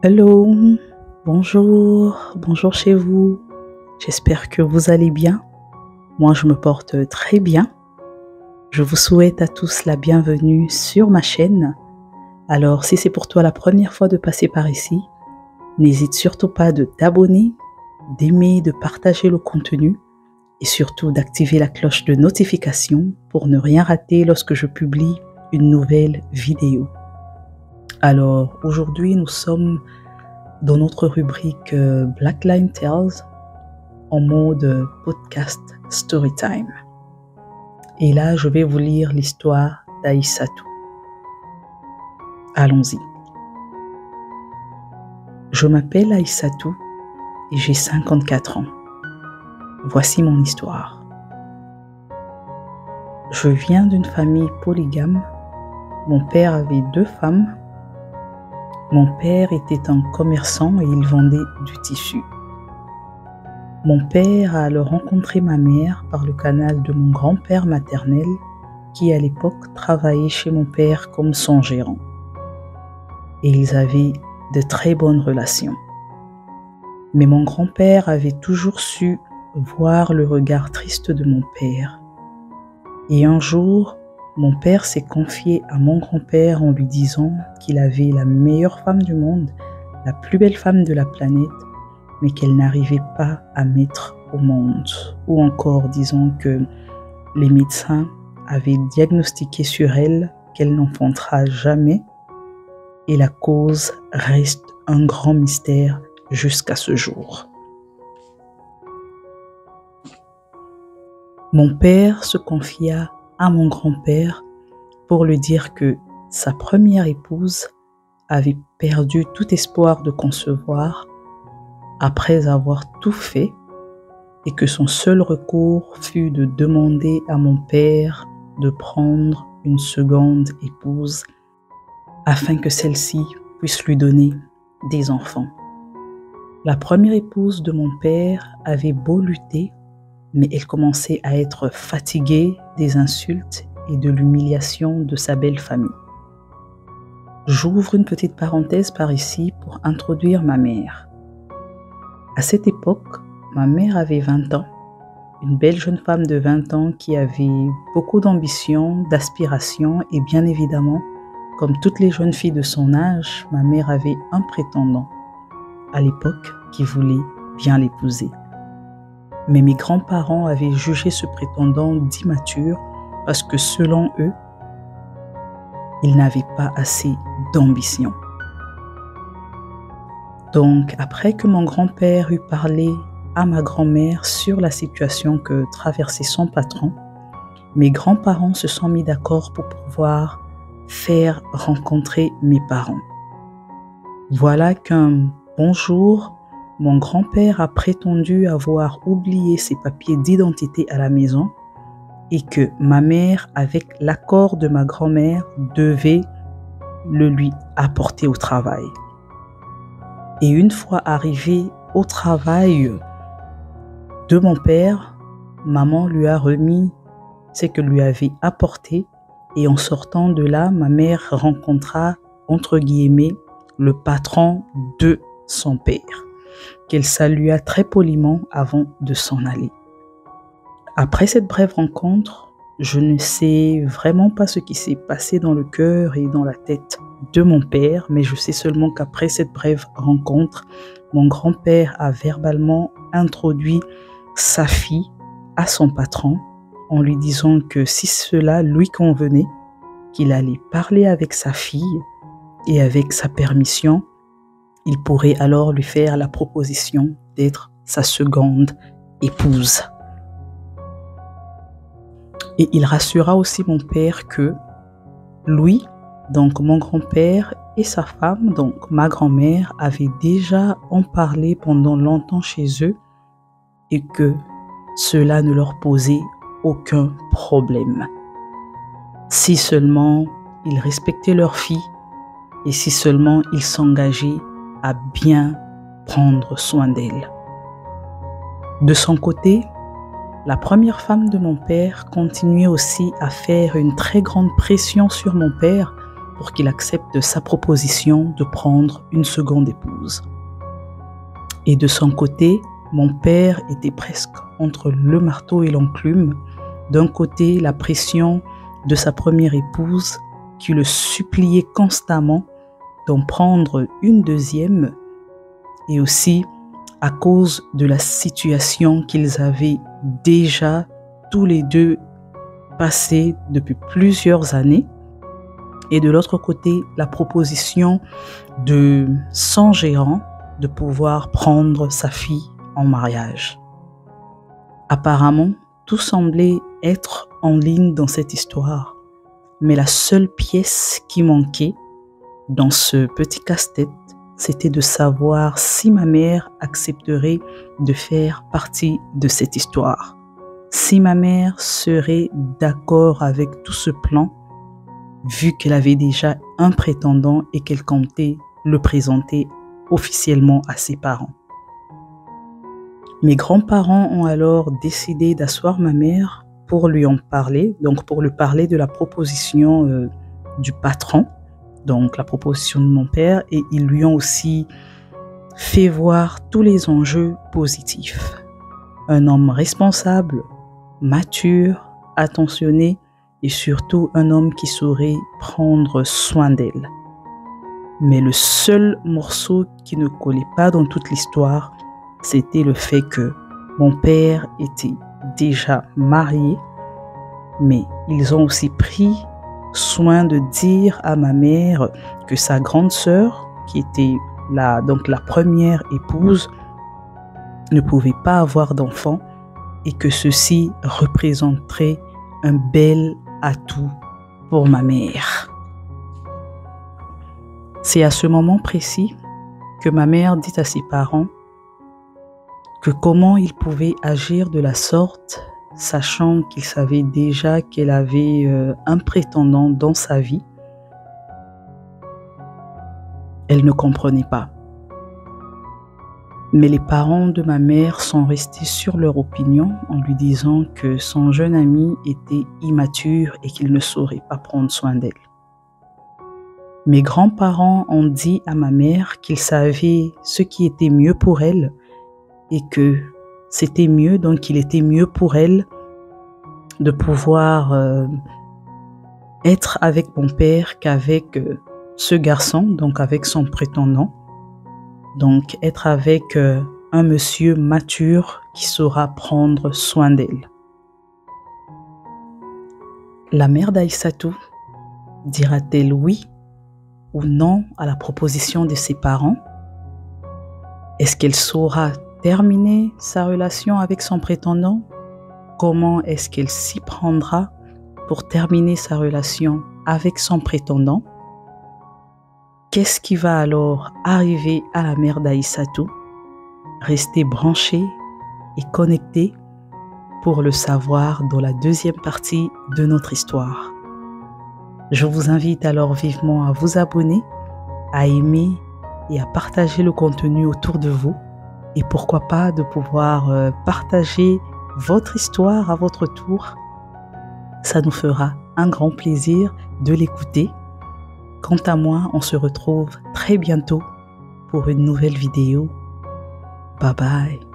Hello, bonjour chez vous. J'espère que vous allez bien. Moi, je me porte très bien. Je vous souhaite à tous la bienvenue sur ma chaîne. Alors, si c'est pour toi la première fois de passer par ici, n'hésite surtout pas de t'abonner, d'aimer, de partager le contenu et surtout d'activer la cloche de notification pour ne rien rater lorsque je publie une nouvelle vidéo. Alors, aujourd'hui, nous sommes dans notre rubrique Blackline Tales en mode podcast Storytime. Et là, je vais vous lire l'histoire d'Aïssatou. Allons-y. Je m'appelle Aïssatou et j'ai 54 ans. Voici mon histoire. Je viens d'une famille polygame. Mon père avait 2 femmes. Mon père était un commerçant et il vendait du tissu. Mon père a alors rencontré ma mère par le canal de mon grand-père maternel qui à l'époque travaillait chez mon père comme son gérant. Et ils avaient de très bonnes relations. Mais mon grand-père avait toujours su voir le regard triste de mon père. Et un jour, mon père s'est confié à mon grand-père en lui disant qu'il avait la meilleure femme du monde, la plus belle femme de la planète, mais qu'elle n'arrivait pas à mettre au monde. Ou encore disant que les médecins avaient diagnostiqué sur elle qu'elle n'enfantera jamais et la cause reste un grand mystère jusqu'à ce jour. Mon père se confia à mon grand-père pour lui dire que sa première épouse avait perdu tout espoir de concevoir après avoir tout fait et que son seul recours fut de demander à mon père de prendre une seconde épouse afin que celle-ci puisse lui donner des enfants. La première épouse de mon père avait beau lutter, mais elle commençait à être fatiguée des insultes et de l'humiliation de sa belle famille. J'ouvre une petite parenthèse par ici pour introduire ma mère. À cette époque, ma mère avait 20 ans, une belle jeune femme de 20 ans qui avait beaucoup d'ambition, d'aspiration et bien évidemment, comme toutes les jeunes filles de son âge, ma mère avait un prétendant à l'époque qui voulait bien l'épouser. Mais mes grands-parents avaient jugé ce prétendant d'immature parce que selon eux, il n'avait pas assez d'ambition. Donc, après que mon grand-père eut parlé à ma grand-mère sur la situation que traversait son patron, mes grands-parents se sont mis d'accord pour pouvoir faire rencontrer mes parents. Voilà qu'un bon jour, mon grand-père a prétendu avoir oublié ses papiers d'identité à la maison et que ma mère, avec l'accord de ma grand-mère, devait le lui apporter au travail. Et une fois arrivé au travail de mon père, maman lui a remis ce que lui avait apporté et en sortant de là, ma mère rencontra, entre guillemets, le patron de son père, qu'elle salua très poliment avant de s'en aller. Après cette brève rencontre, je ne sais vraiment pas ce qui s'est passé dans le cœur et dans la tête de mon père, mais je sais seulement qu'après cette brève rencontre, mon grand-père a verbalement introduit sa fille à son patron en lui disant que si cela lui convenait, qu'il allait parler avec sa fille et avec sa permission, il pourrait alors lui faire la proposition d'être sa seconde épouse. Et il rassura aussi mon père que lui, donc mon grand-père et sa femme, donc ma grand-mère, avaient déjà en parlé pendant longtemps chez eux et que cela ne leur posait aucun problème. Si seulement ils respectaient leur fille et si seulement ils s'engageaient à bien prendre soin d'elle. De son côté, la première femme de mon père continuait aussi à faire une très grande pression sur mon père pour qu'il accepte sa proposition de prendre une seconde épouse. Et de son côté, mon père était presque entre le marteau et l'enclume. D'un côté, la pression de sa première épouse qui le suppliait constamment d'en prendre une deuxième, et aussi à cause de la situation qu'ils avaient déjà tous les deux passée depuis plusieurs années. Et de l'autre côté, la proposition de son gérant de pouvoir prendre sa fille en mariage. Apparemment, tout semblait être en ligne dans cette histoire, mais la seule pièce qui manquait dans ce petit casse-tête, c'était de savoir si ma mère accepterait de faire partie de cette histoire, si ma mère serait d'accord avec tout ce plan, vu qu'elle avait déjà un prétendant et qu'elle comptait le présenter officiellement à ses parents. Mes grands-parents ont alors décidé d'asseoir ma mère pour lui en parler, donc pour lui parler de la proposition du patron, donc la proposition de mon père, et ils lui ont aussi fait voir tous les enjeux positifs. Un homme responsable, mature, attentionné et surtout un homme qui saurait prendre soin d'elle. Mais le seul morceau qui ne collait pas dans toute l'histoire, c'était le fait que mon père était déjà marié, mais ils ont aussi pris soin de dire à ma mère que sa grande sœur, qui était la première épouse, ne pouvait pas avoir d'enfant et que ceci représenterait un bel atout pour ma mère. C'est à ce moment précis que ma mère dit à ses parents que comment ils pouvaient agir de la sorte, sachant qu'ils savaient déjà qu'elle avait un prétendant dans sa vie. Elle ne comprenait pas. Mais les parents de ma mère sont restés sur leur opinion en lui disant que son jeune ami était immature et qu'il ne saurait pas prendre soin d'elle. Mes grands-parents ont dit à ma mère qu'ils savaient ce qui était mieux pour elle et que c'était mieux, donc il était mieux pour elle de pouvoir être avec mon père qu'avec ce garçon, donc avec son prétendant. Donc, être avec un monsieur mature qui saura prendre soin d'elle. La mère d'Aïssatou dira-t-elle oui ou non à la proposition de ses parents? Est-ce qu'elle saura terminer sa relation avec son prétendant? Comment est-ce qu'elle s'y prendra pour terminer sa relation avec son prétendant? Qu'est-ce qui va alors arriver à la mère d'Aïssatou? Restez branchés et connectés pour le savoir dans la deuxième partie de notre histoire. Je vous invite alors vivement à vous abonner, à aimer et à partager le contenu autour de vous et pourquoi pas de pouvoir partager votre histoire à votre tour. Ça nous fera un grand plaisir de l'écouter. Quant à moi, on se retrouve très bientôt pour une nouvelle vidéo. Bye bye.